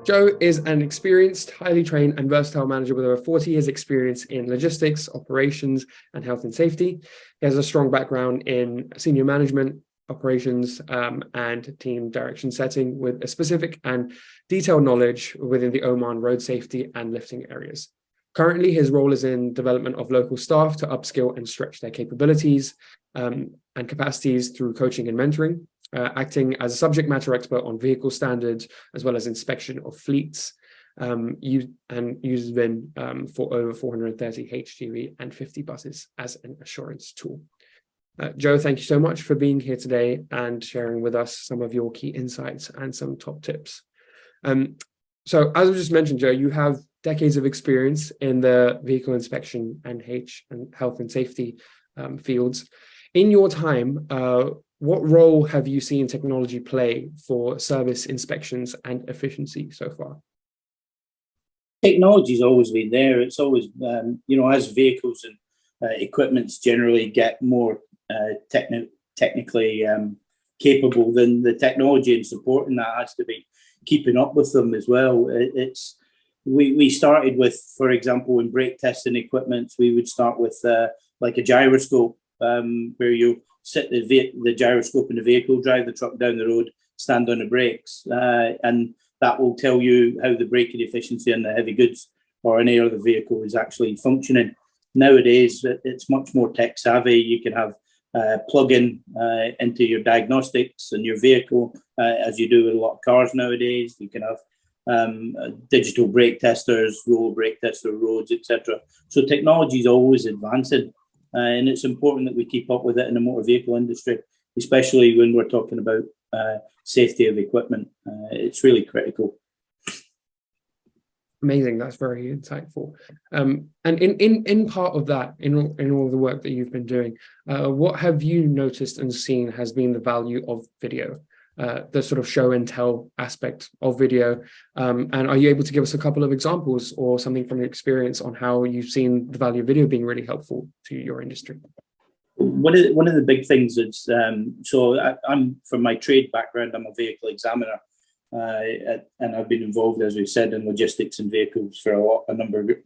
Joe is an experienced, highly trained and versatile manager with over 40 years experience in logistics, operations, and health and safety. He has a strong background in senior management, operations, and team direction setting with a specific and detailed knowledge within the Oman road safety and lifting areas. Currently, his role is in development of local staff to upskill and stretch their capabilities and capacities through coaching and mentoring. Acting as a subject matter expert on vehicle standards, as well as inspection of fleets, uses Vyn for over 430 HGV and 50 buses as an assurance tool. Joe, thank you so much for being here today and sharing with us some of your key insights and some top tips. So as I just mentioned, Joe, you have decades of experience in the vehicle inspection and health and safety fields. In your time, what role have you seen technology play for service inspections and efficiency so far? Technology's always been there. It's always, as vehicles and equipments generally get more technically capable, then the technology and supporting that has to be keeping up with them as well. We started with, for example, in brake testing equipment, we would start with like a gyroscope, where you sit the gyroscope in the vehicle, drive the truck down the road, stand on the brakes, and that will tell you how the braking efficiency on the heavy goods or any other vehicle is actually functioning. Nowadays, it's much more tech savvy. You can have plug-in into your diagnostics and your vehicle, as you do with a lot of cars nowadays. You can have digital brake testers, roll brake tester, roads, etc. So technology is always advancing. And it's important that we keep up with it in the motor vehicle industry, especially when we're talking about safety of equipment. It's really critical. Amazing. That's very insightful. And in part of that, in all the work that you've been doing, what have you noticed and seen has been the value of video, the sort of show and tell aspect of video? And are you able to give us a couple of examples or something from your experience on how you've seen the value of video being really helpful to your industry? One of the big things is, I'm from my trade background, I'm a vehicle examiner. And I've been involved, as we've said, in logistics and vehicles for a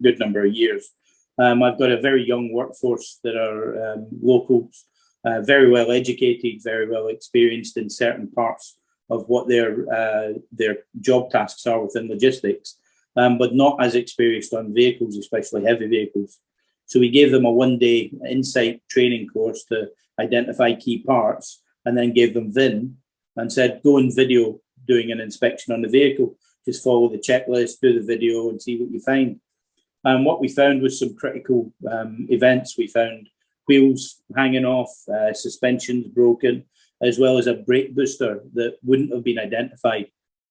good number of years. I've got a very young workforce that are locals, very well educated, very well experienced in certain parts of what their job tasks are within logistics, but not as experienced on vehicles, especially heavy vehicles. So we gave them a one-day insight training course to identify key parts, and then gave them Vyn and said, go and video doing an inspection on the vehicle. Just follow the checklist, do the video and see what you find. And what we found was some critical events. We found wheels hanging off, suspensions broken, as well as a brake booster that wouldn't have been identified.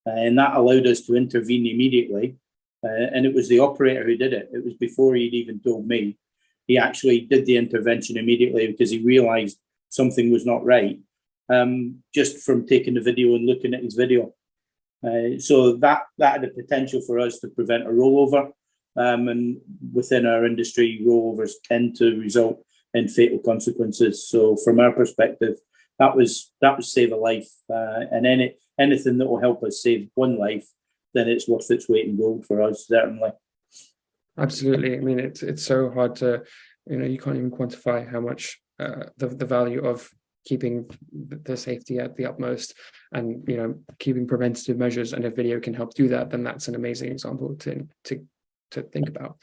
And that allowed us to intervene immediately. And it was the operator who did it. It was before he'd even told me. He actually did the intervention immediately because he realized something was not right, just from taking the video and looking at his video. So that had the potential for us to prevent a rollover. And within our industry, rollovers tend to result in fatal consequences. So from our perspective, that was save a life. And anything that will help us save one life, then it's worth its weight in gold for us, certainly. Absolutely. I mean, it's so hard to, you can't even quantify how much the value of keeping the safety at the utmost and, keeping preventative measures. And if video can help do that, then that's an amazing example to think about.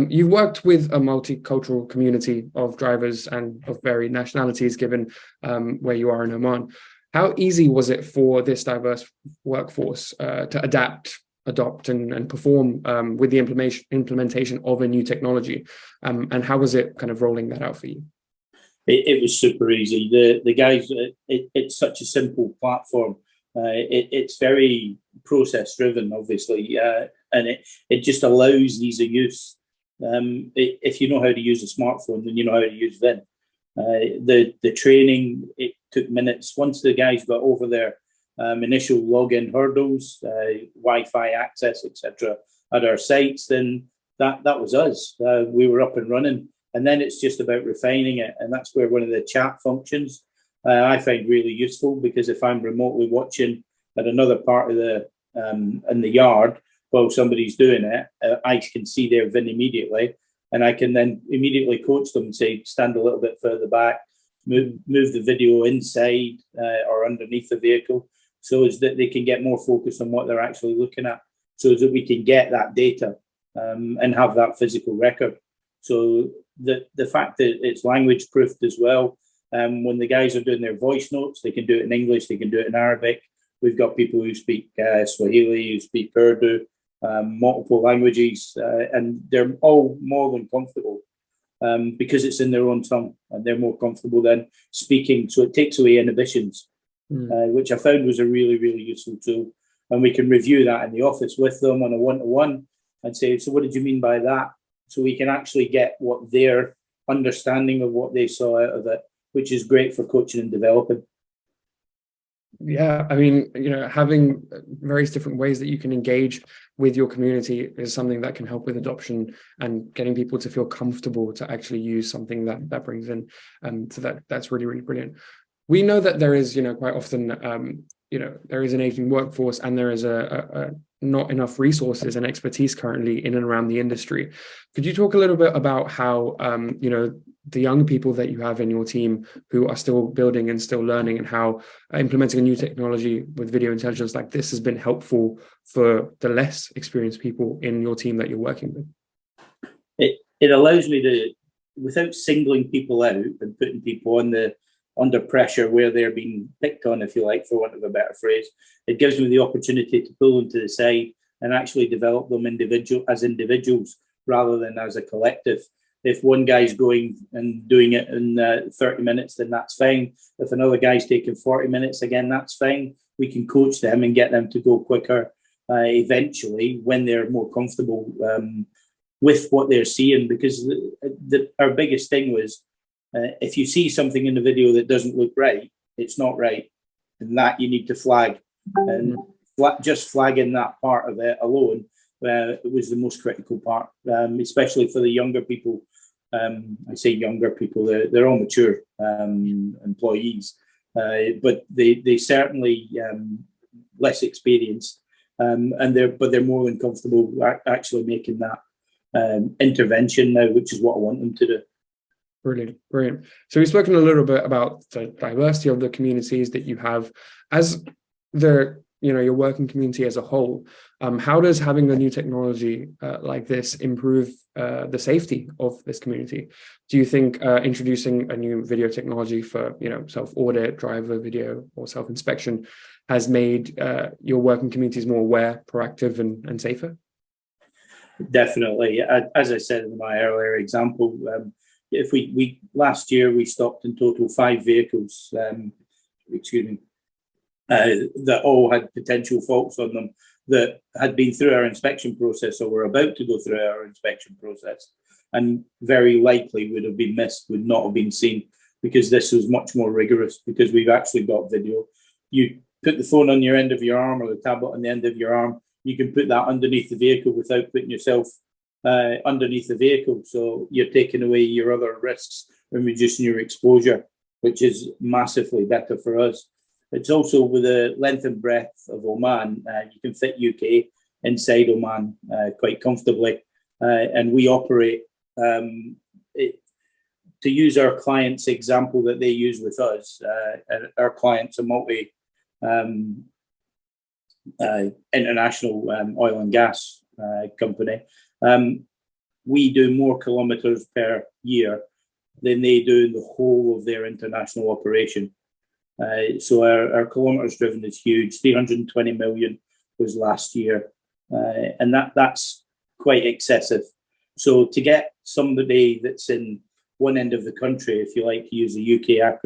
You've worked with a multicultural community of drivers and of varied nationalities, given where you are in Oman. How easy was it for this diverse workforce to adopt and perform with the implementation of a new technology? And how was it kind of rolling that out for you? It was super easy. The guys, it's such a simple platform. It's very process driven, obviously, and it just allows ease of use. If you know how to use a smartphone, then you know how to use Vyn. The training, it took minutes. Once the guys got over their initial login hurdles, Wi-Fi access, etc., at our sites, then that was us. We were up and running. And then it's just about refining it. And that's where one of the chat functions I find really useful, because if I'm remotely watching at another part of the in the yard while somebody's doing it, I can see their VIN immediately, and I can then immediately coach them and say, stand a little bit further back, move the video inside or underneath the vehicle, so as that they can get more focused on what they're actually looking at, so that we can get that data and have that physical record. So the fact that it's language proofed as well, when the guys are doing their voice notes, they can do it in English, they can do it in Arabic. We've got people who speak Swahili, who speak Urdu, multiple languages, and they're all more than comfortable because it's in their own tongue, and they're more comfortable than speaking. So it takes away inhibitions, which I found was a really, really useful tool. And we can review that in the office with them on a one-to-one and say, so what did you mean by that? So we can actually get what their understanding of what they saw out of it, which is great for coaching and developing. Yeah, I mean, having various different ways that you can engage with your community is something that can help with adoption and getting people to feel comfortable to actually use something that brings in. So that's really, really brilliant. We know that there is, quite often, there is an aging workforce, and there is a not enough resources and expertise currently in and around the industry. Could you talk a little bit about how, the young people that you have in your team who are still building and still learning, and how implementing a new technology with video intelligence like this has been helpful for the less experienced people in your team that you're working with? It allows me to, without singling people out and putting people under pressure where they're being picked on, if you like, for want of a better phrase, it gives me the opportunity to pull them to the side and actually develop them as individuals rather than as a collective. If one guy's going and doing it in 30 minutes, then that's fine. If another guy's taking 40 minutes, again, that's fine. We can coach them and get them to go quicker eventually when they're more comfortable with what they're seeing. Because our biggest thing was, if you see something in the video that doesn't look right, it's not right. And that you need to flag. And just flagging that part of it alone, it was the most critical part, especially for the younger people. I say younger people, they're all mature employees, but they certainly less experienced, and they're more than comfortable actually making that intervention now, which is what I want them to do. Brilliant, brilliant. So we've spoken a little bit about the diversity of the communities that you have as your working community as a whole. How does having a new technology like this improve the safety of this community? Do you think introducing a new video technology for self-audit, driver video, or self-inspection has made your working communities more aware, proactive, and safer? Definitely. As I said in my earlier example, if we last year we stopped in total 5 vehicles, that all had potential faults on them that had been through our inspection process or were about to go through our inspection process, and very likely would have been missed, would not have been seen, because this was much more rigorous, because we've actually got video. You put the phone on your end of your arm or the tablet on the end of your arm, you can put that underneath the vehicle without putting yourself underneath the vehicle. So you're taking away your other risks and reducing your exposure, which is massively better for us. It's also, with the length and breadth of Oman, you can fit UK inside Oman quite comfortably. And we operate, to use our clients' example that they use with us, our clients are international oil and gas company. We do more kilometres per year than they do in the whole of their international operation. So our kilometres driven is huge. 320 million was last year, and that's quite excessive. So to get somebody that's in one end of the country, if you like to use the UK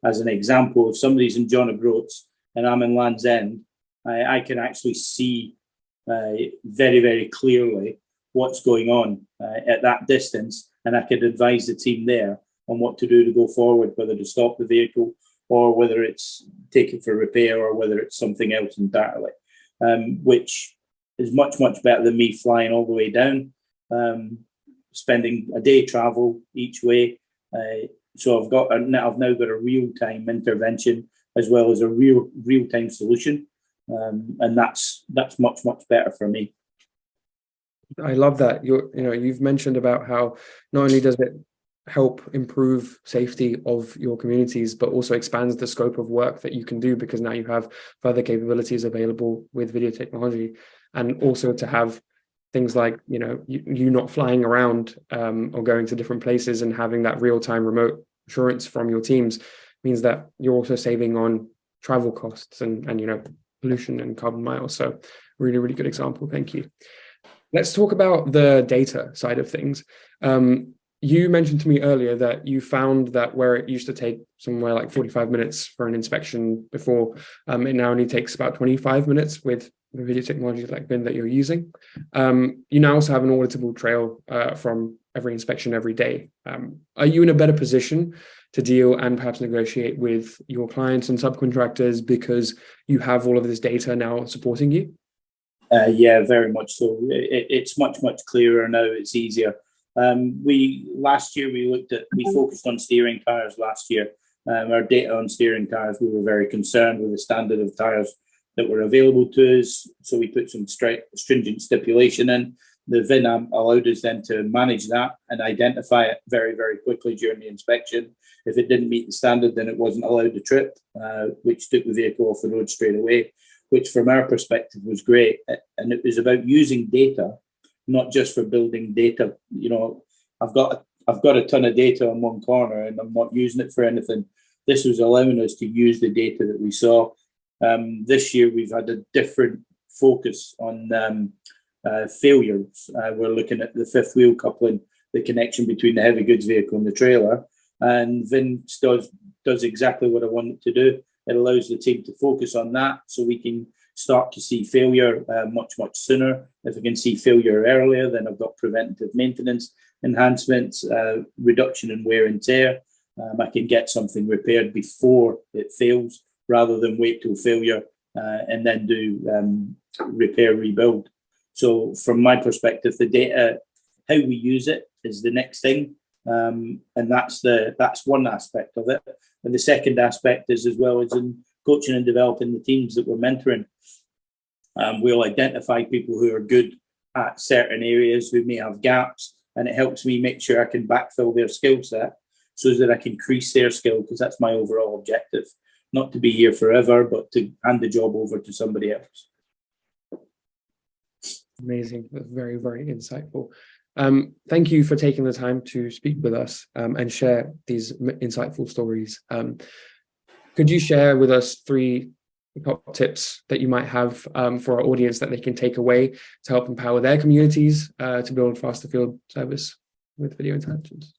as an example, if somebody's in John O'Groats and I'm in Land's End, I can actually see very, very clearly what's going on at that distance, and I could advise the team there on what to do to go forward, whether to stop the vehicle or whether it's take it for repair or whether it's something else entirely, which is much better than me flying all the way down, spending a day travel each way. So I've now got a real-time intervention as well as a real-time solution. and that's much better for me. I love that. You've mentioned about how not only does it help improve safety of your communities, but also expands the scope of work that you can do, because now you have further capabilities available with video technology, and also to have things like you not flying around or going to different places and having that real-time remote assurance from your teams means that you're also saving on travel costs and pollution and carbon miles. So really, really good example. Thank you. Let's talk about the data side of things. You mentioned to me earlier that you found that where it used to take somewhere like 45 minutes for an inspection before, it now only takes about 25 minutes with the video technologies like Vyn that you're using. You now also have an auditable trail from every inspection every day. Are you in a better position to deal and perhaps negotiate with your clients and subcontractors because you have all of this data now supporting you? Yeah, very much so. It's much clearer now. It's easier. Last year we focused on steering tires last year. Our data on steering tires, we were very concerned with the standard of tires that were available to us. So we put some stringent stipulation in. The Vyn allowed us then to manage that and identify it very quickly during the inspection. If it didn't meet the standard, then it wasn't allowed to trip, which took the vehicle off the road straight away, which from our perspective was great. And it was about using data, not just for building data. I've got a ton of data on one corner and I'm not using it for anything. This was allowing us to use the data that we saw. This year we've had a different focus on failures. We're looking at the fifth wheel coupling, the connection between the heavy goods vehicle and the trailer, and Vyn does exactly what I want it to do. It allows the team to focus on that so we can start to see failure much sooner. If I can see failure earlier, then I've got preventative maintenance enhancements, reduction in wear and tear. I can get something repaired before it fails rather than wait till failure and then do repair, rebuild. So from my perspective, the data, how we use it is the next thing. And that's one aspect of it. And the second aspect is as well as in coaching and developing the teams that we're mentoring. We'll identify people who are good at certain areas who may have gaps, and it helps me make sure I can backfill their skill set so that I can increase their skill, because that's my overall objective, not to be here forever, but to hand the job over to somebody else. Amazing. Very, very insightful. Thank you for taking the time to speak with us and share these insightful stories. Could you share with us 3 top tips that you might have for our audience that they can take away to help empower their communities to build faster field service with video intelligence?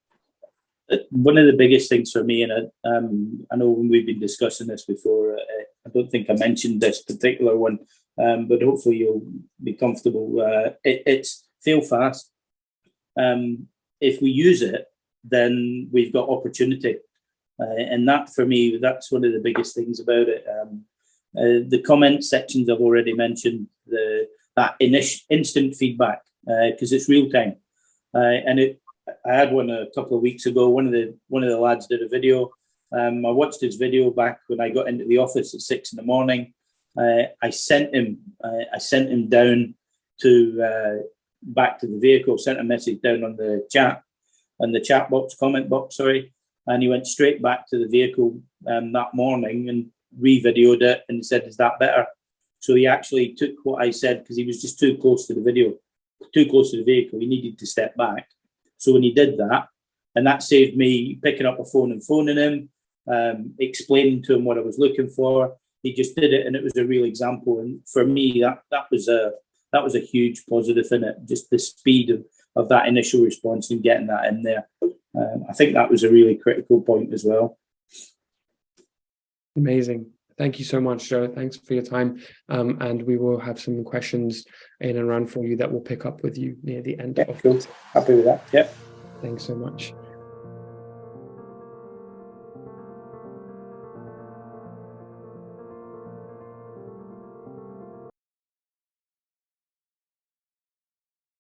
One of the biggest things for me, and I know when we've been discussing this before, I don't think I mentioned this particular one, but hopefully you'll be comfortable. It's fail fast. If we use it, then we've got opportunity. And that, for me, that's one of the biggest things about it. The comment sections I've already mentioned, that instant feedback, because it's real time. I had one a couple of weeks ago. One of the lads did a video. I watched his video back when I got into the office at 6 a.m. I sent him down to back to the vehicle. Sent a message down on the chat box, comment box, sorry, and he went straight back to the vehicle that morning and re-videoed it and said, "Is that better?" So he actually took what I said, because he was just too close to the vehicle. He needed to step back. So when he did that, and that saved me picking up a phone and phoning him, explaining to him what I was looking for. He just did it, and it was a real example. And for me, that was a huge positive in it. Just the speed of that initial response and getting that in there. I think that was a really critical point as well. Amazing. Thank you so much, Joe. Thanks for your time. And we will have some questions in and around for you that we'll pick up with you near the end. Yeah, cool. Happy with that. Yeah. Thanks so much.